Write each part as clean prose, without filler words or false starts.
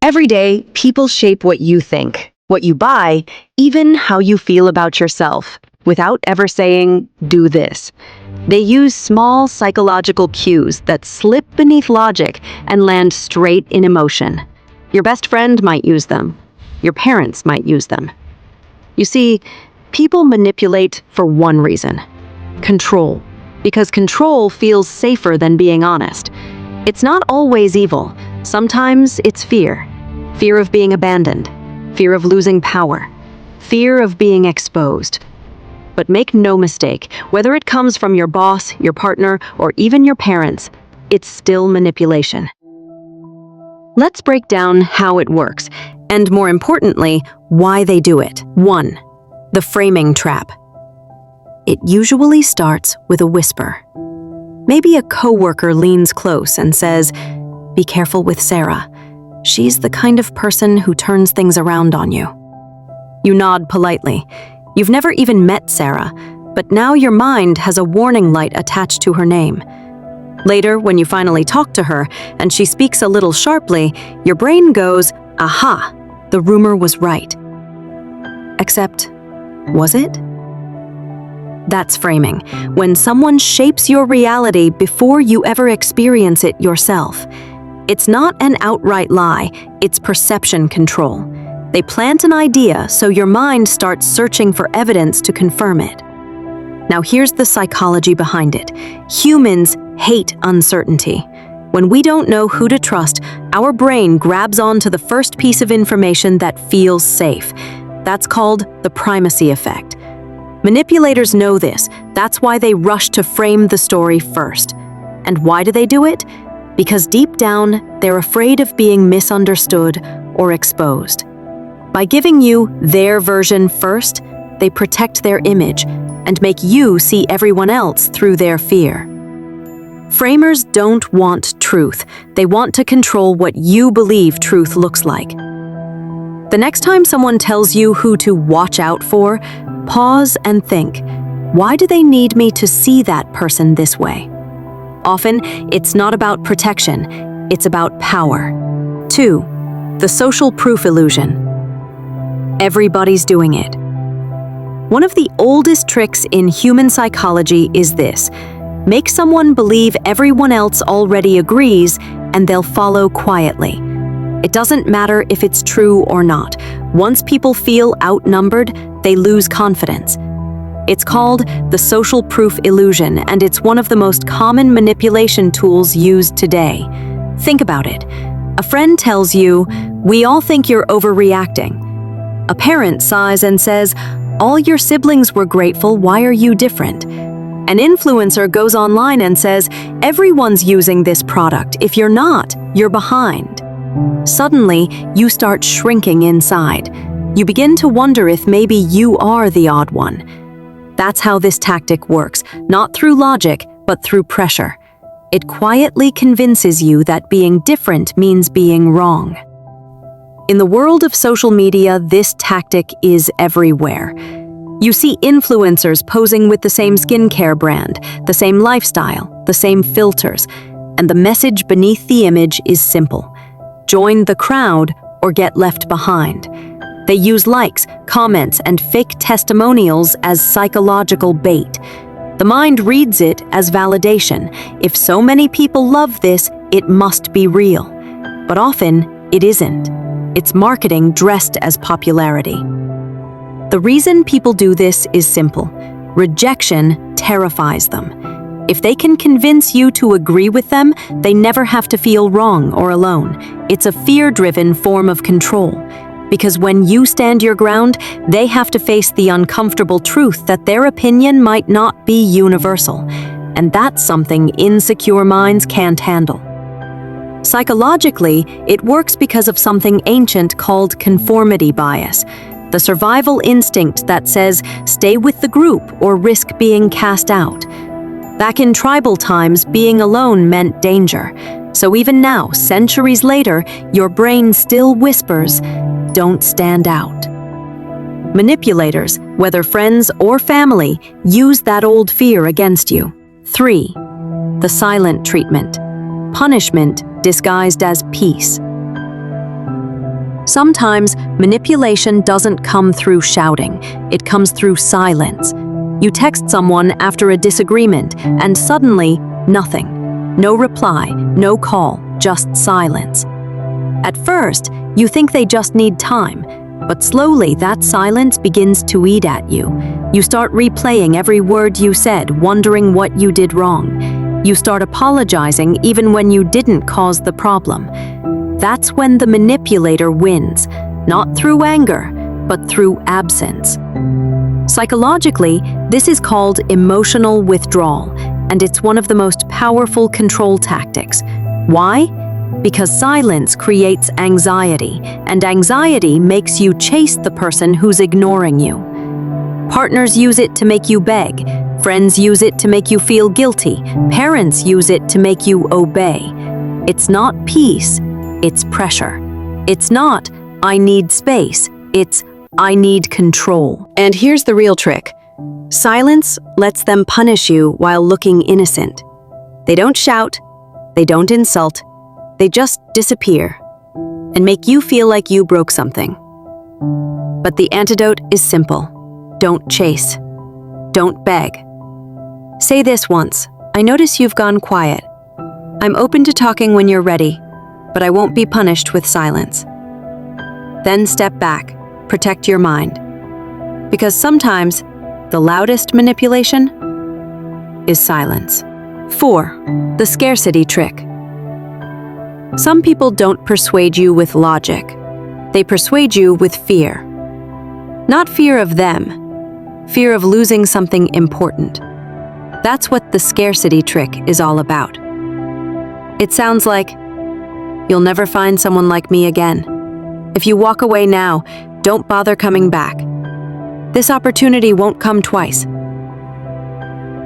Every day, people shape what you think, what you buy, even how you feel about yourself, without ever saying, do this. They use small psychological cues that slip beneath logic and land straight in emotion. Your best friend might use them. Your parents might use them. You see, people manipulate for one reason: control. Because control feels safer than being honest. It's not always evil. Sometimes it's fear. Fear of being abandoned. Fear of losing power. Fear of being exposed. But make no mistake, whether it comes from your boss, your partner, or even your parents, it's still manipulation. Let's break down how it works, and more importantly, why they do it. 1. The framing trap. It usually starts with a whisper. Maybe a coworker leans close and says, "Be careful with Sarah. She's the kind of person who turns things around on you." You nod politely. You've never even met Sarah, but now your mind has a warning light attached to her name. Later, when you finally talk to her and she speaks a little sharply, your brain goes, "Aha, the rumor was right." Except, was it? That's framing, when someone shapes your reality before you ever experience it yourself. It's not an outright lie, it's perception control. They plant an idea so your mind starts searching for evidence to confirm it. Now here's the psychology behind it. Humans hate uncertainty. When we don't know who to trust, our brain grabs onto the first piece of information that feels safe. That's called the primacy effect. Manipulators know this. That's why they rush to frame the story first. And why do they do it? Because deep down, they're afraid of being misunderstood or exposed. By giving you their version first, they protect their image and make you see everyone else through their fear. Framers don't want truth. They want to control what you believe truth looks like. The next time someone tells you who to watch out for, pause and think, why do they need me to see that person this way? Often, it's not about protection, it's about power. 2. The social proof illusion. Everybody's doing it. One of the oldest tricks in human psychology is this: make someone believe everyone else already agrees and they'll follow quietly. It doesn't matter if it's true or not. Once people feel outnumbered, they lose confidence. It's called the social proof illusion, and it's one of the most common manipulation tools used today. Think about it. A friend tells you, "We all think you're overreacting." A parent sighs and says, "All your siblings were grateful, why are you different?" An influencer goes online and says, "Everyone's using this product. If you're not, you're behind." Suddenly, you start shrinking inside. You begin to wonder if maybe you are the odd one. That's how this tactic works, not through logic, but through pressure. It quietly convinces you that being different means being wrong. In the world of social media, this tactic is everywhere. You see influencers posing with the same skincare brand, the same lifestyle, the same filters, and the message beneath the image is simple: join the crowd or get left behind. They use likes, comments, and fake testimonials as psychological bait. The mind reads it as validation. If so many people love this, it must be real. But often, it isn't. It's marketing dressed as popularity. The reason people do this is simple. Rejection terrifies them. If they can convince you to agree with them, they never have to feel wrong or alone. It's a fear-driven form of control. Because when you stand your ground, they have to face the uncomfortable truth that their opinion might not be universal. And that's something insecure minds can't handle. Psychologically, it works because of something ancient called conformity bias, the survival instinct that says, stay with the group or risk being cast out. Back in tribal times, being alone meant danger. So even now, centuries later, your brain still whispers, don't stand out. Manipulators, whether friends or family, use that old fear against you. 3. The silent treatment. Punishment disguised as peace. Sometimes manipulation doesn't come through shouting, it comes through silence. You text someone after a disagreement, and suddenly, nothing. No reply, no call, just silence. At first, you think they just need time, but slowly that silence begins to eat at you. You start replaying every word you said, wondering what you did wrong. You start apologizing even when you didn't cause the problem. That's when the manipulator wins, not through anger, but through absence. Psychologically, this is called emotional withdrawal, and it's one of the most powerful control tactics. Why? Because silence creates anxiety, and anxiety makes you chase the person who's ignoring you. Partners use it to make you beg, friends use it to make you feel guilty, parents use it to make you obey. It's not peace, it's pressure. It's not, I need space, it's, I need control. And here's the real trick. Silence lets them punish you while looking innocent. They don't shout, they don't insult, they just disappear and make you feel like you broke something. But the antidote is simple. Don't chase. Don't beg. Say this once. I notice you've gone quiet. I'm open to talking when you're ready, but I won't be punished with silence. Then step back. Protect your mind. Because sometimes the loudest manipulation is silence. 4. The scarcity trick. Some people don't persuade you with logic. They persuade you with fear. Not fear of them, fear of losing something important. That's what the scarcity trick is all about. It sounds like, you'll never find someone like me again. If you walk away now, don't bother coming back. This opportunity won't come twice.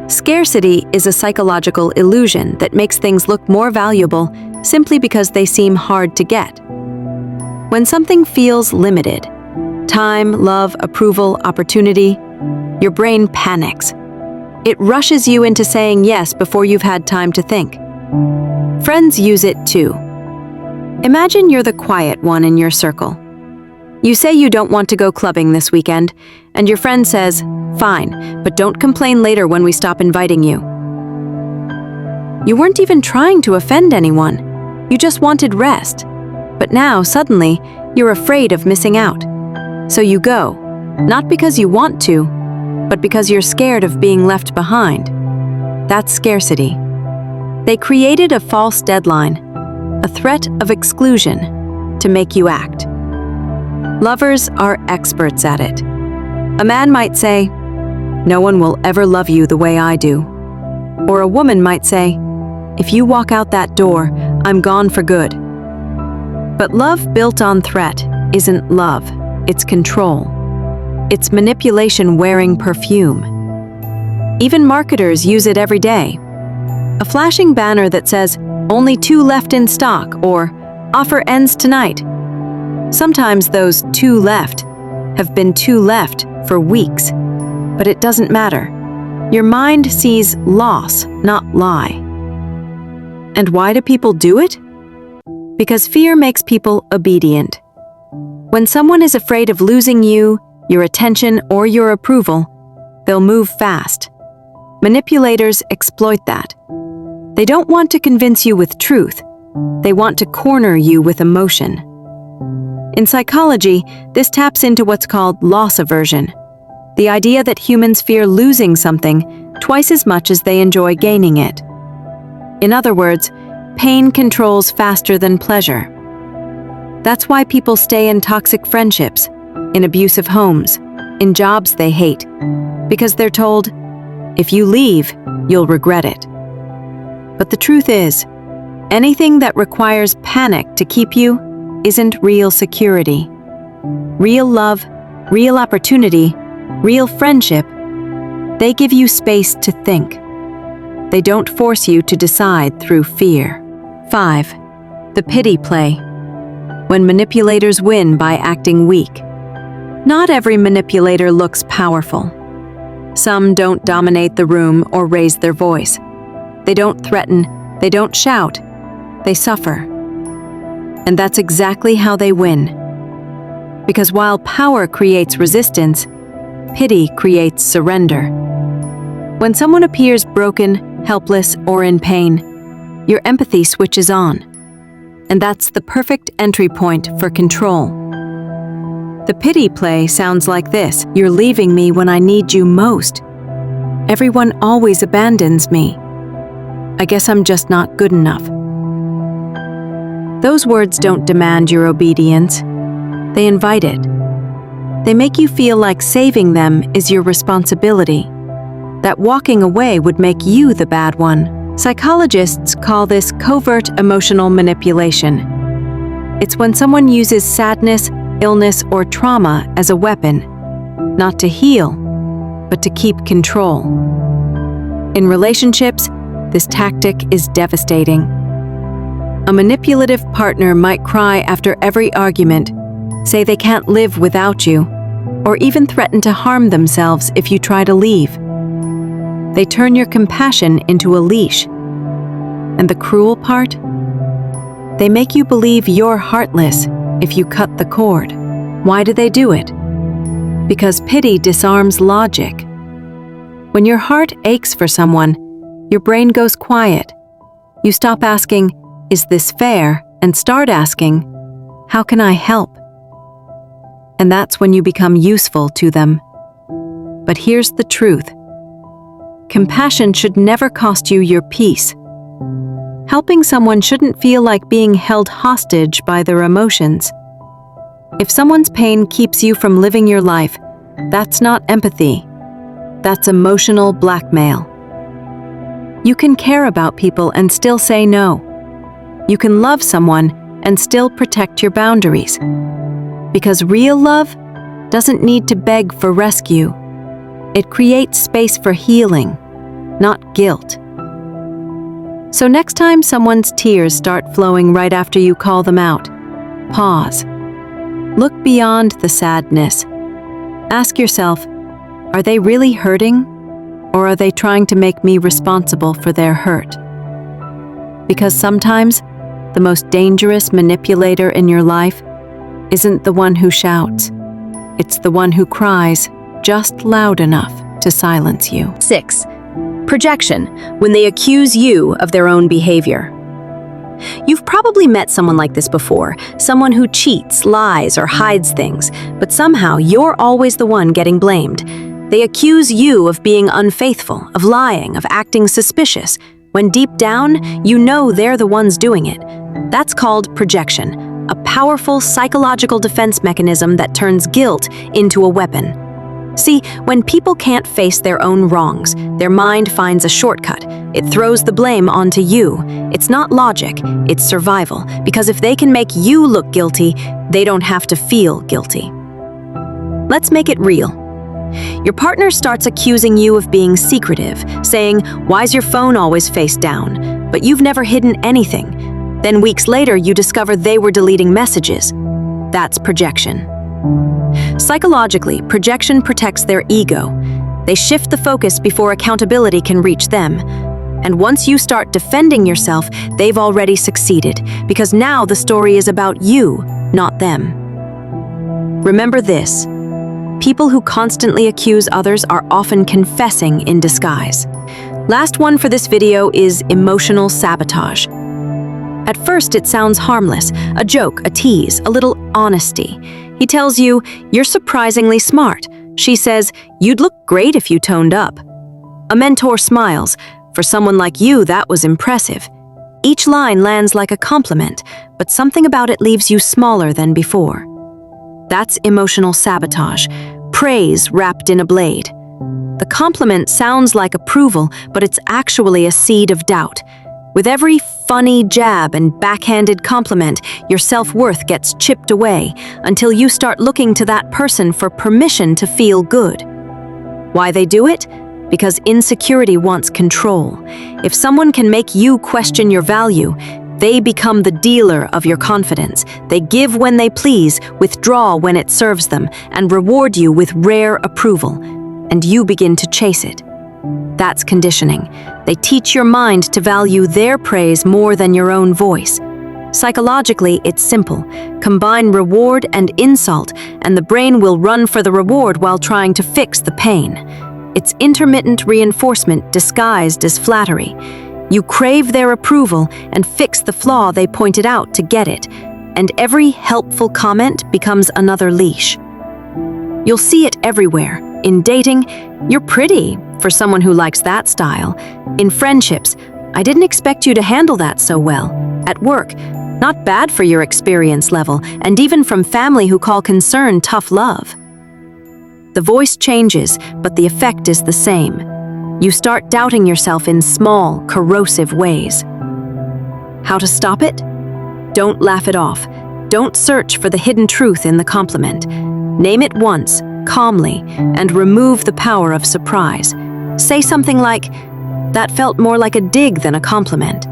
Scarcity is a psychological illusion that makes things look more valuable simply because they seem hard to get. When something feels limited, time, love, approval, opportunity, your brain panics. It rushes you into saying yes before you've had time to think. Friends use it too. Imagine you're the quiet one in your circle. You say you don't want to go clubbing this weekend, and your friend says, "Fine, but don't complain later when we stop inviting you." You weren't even trying to offend anyone. You just wanted rest. But now, suddenly, you're afraid of missing out. So you go, not because you want to, but because you're scared of being left behind. That's scarcity. They created a false deadline, a threat of exclusion, to make you act. Lovers are experts at it. A man might say, "No one will ever love you the way I do." Or a woman might say, "If you walk out that door, I'm gone for good." But love built on threat isn't love, it's control. It's manipulation wearing perfume. Even marketers use it every day. A flashing banner that says, "Only 2 left in stock," or "Offer ends tonight." Sometimes those 2 left have been 2 left for weeks, but it doesn't matter. Your mind sees loss, not lie. And why do people do it? Because fear makes people obedient. When someone is afraid of losing you, your attention, or your approval, they'll move fast. Manipulators exploit that. They don't want to convince you with truth. They want to corner you with emotion. In psychology, this taps into what's called loss aversion, the idea that humans fear losing something twice as much as they enjoy gaining it. In other words, pain controls faster than pleasure. That's why people stay in toxic friendships, in abusive homes, in jobs they hate, because they're told, if you leave, you'll regret it. But the truth is, anything that requires panic to keep you isn't real security. Real love, real opportunity, real friendship, they give you space to think. They don't force you to decide through fear. 5. The pity play. When manipulators win by acting weak. Not every manipulator looks powerful. Some don't dominate the room or raise their voice. They don't threaten, they don't shout, they suffer. And that's exactly how they win, Because while power creates resistance, pity creates surrender. When someone appears broken, helpless, or in pain, your empathy switches on. And that's the perfect entry point for control. The pity play sounds like this: "You're leaving me when I need you most. Everyone always abandons me. I guess I'm just not good enough." Those words don't demand your obedience. They invite it. They make you feel like saving them is your responsibility, that walking away would make you the bad one. Psychologists call this covert emotional manipulation. It's when someone uses sadness, illness, or trauma as a weapon, not to heal, but to keep control. In relationships, this tactic is devastating. A manipulative partner might cry after every argument, say they can't live without you, or even threaten to harm themselves if you try to leave. They turn your compassion into a leash. And the cruel part? They make you believe you're heartless if you cut the cord. Why do they do it? Because pity disarms logic. When your heart aches for someone, your brain goes quiet. You stop asking, "Is this fair?" and start asking, "How can I help?" And that's when you become useful to them. But here's the truth. Compassion should never cost you your peace. Helping someone shouldn't feel like being held hostage by their emotions. If someone's pain keeps you from living your life, that's not empathy. That's emotional blackmail. You can care about people and still say no. You can love someone and still protect your boundaries. Because real love doesn't need to beg for rescue. It creates space for healing, not guilt. So next time someone's tears start flowing right after you call them out, pause. Look beyond the sadness. Ask yourself, are they really hurting? Or are they trying to make me responsible for their hurt? Because sometimes the most dangerous manipulator in your life isn't the one who shouts. It's the one who cries just loud enough to silence you. 6. Projection, when they accuse you of their own behavior. You've probably met someone like this before, someone who cheats, lies, or hides things, but somehow you're always the one getting blamed. They accuse you of being unfaithful, of lying, of acting suspicious, when deep down, you know they're the ones doing it. That's called projection, a powerful psychological defense mechanism that turns guilt into a weapon. See, when people can't face their own wrongs, their mind finds a shortcut. It throws the blame onto you. It's not logic, it's survival, because if they can make you look guilty, they don't have to feel guilty. Let's make it real. Your partner starts accusing you of being secretive, saying, "Why's your phone always face down?" But you've never hidden anything. Then weeks later, you discover they were deleting messages. That's projection. Psychologically, projection protects their ego. They shift the focus before accountability can reach them. And once you start defending yourself, they've already succeeded, because now the story is about you, not them. Remember this: people who constantly accuse others are often confessing in disguise. Last one for this video is emotional sabotage. At first, it sounds harmless, a joke, a tease, a little honesty. He tells you, "You're surprisingly smart." She says, "You'd look great if you toned up." A mentor smiles. "For someone like you, that was impressive." Each line lands like a compliment, but something about it leaves you smaller than before. That's emotional sabotage, praise wrapped in a blade. The compliment sounds like approval, but it's actually a seed of doubt. With every funny jab and backhanded compliment, your self-worth gets chipped away until you start looking to that person for permission to feel good. Why they do it? Because insecurity wants control. If someone can make you question your value, they become the dealer of your confidence. They give when they please, withdraw when it serves them, and reward you with rare approval. And you begin to chase it. That's conditioning. They teach your mind to value their praise more than your own voice. Psychologically, it's simple. Combine reward and insult, and the brain will run for the reward while trying to fix the pain. It's intermittent reinforcement disguised as flattery. You crave their approval and fix the flaw they pointed out to get it, and every helpful comment becomes another leash. You'll see it everywhere. In dating, "You're pretty," for someone who likes that style. In friendships, "I didn't expect you to handle that so well." At work, "Not bad for your experience level," and even from family who call concern tough love. The voice changes, but the effect is the same. You start doubting yourself in small, corrosive ways. How to stop it? Don't laugh it off. Don't search for the hidden truth in the compliment. Name it once, calmly, and remove the power of surprise. Say something like, "That felt more like a dig than a compliment."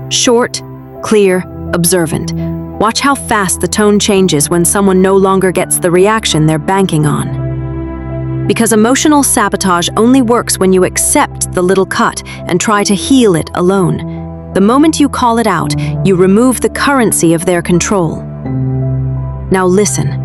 Short, clear, observant. Watch how fast the tone changes when someone no longer gets the reaction they're banking on. Because emotional sabotage only works when you accept the little cut and try to heal it alone. The moment you call it out, you remove the currency of their control. Now listen.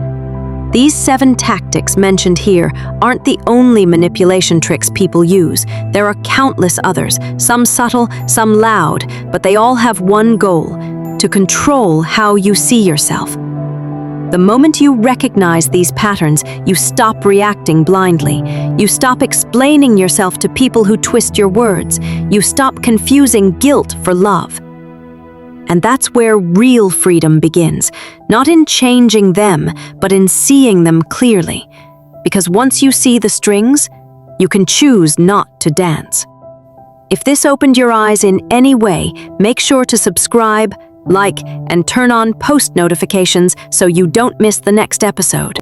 These 7 tactics mentioned here aren't the only manipulation tricks people use. There are countless others, some subtle, some loud, but they all have one goal: to control how you see yourself. The moment you recognize these patterns, you stop reacting blindly. You stop explaining yourself to people who twist your words. You stop confusing guilt for love. And that's where real freedom begins, not in changing them, but in seeing them clearly. Because once you see the strings, you can choose not to dance. If this opened your eyes in any way, make sure to subscribe, like, and turn on post notifications so you don't miss the next episode.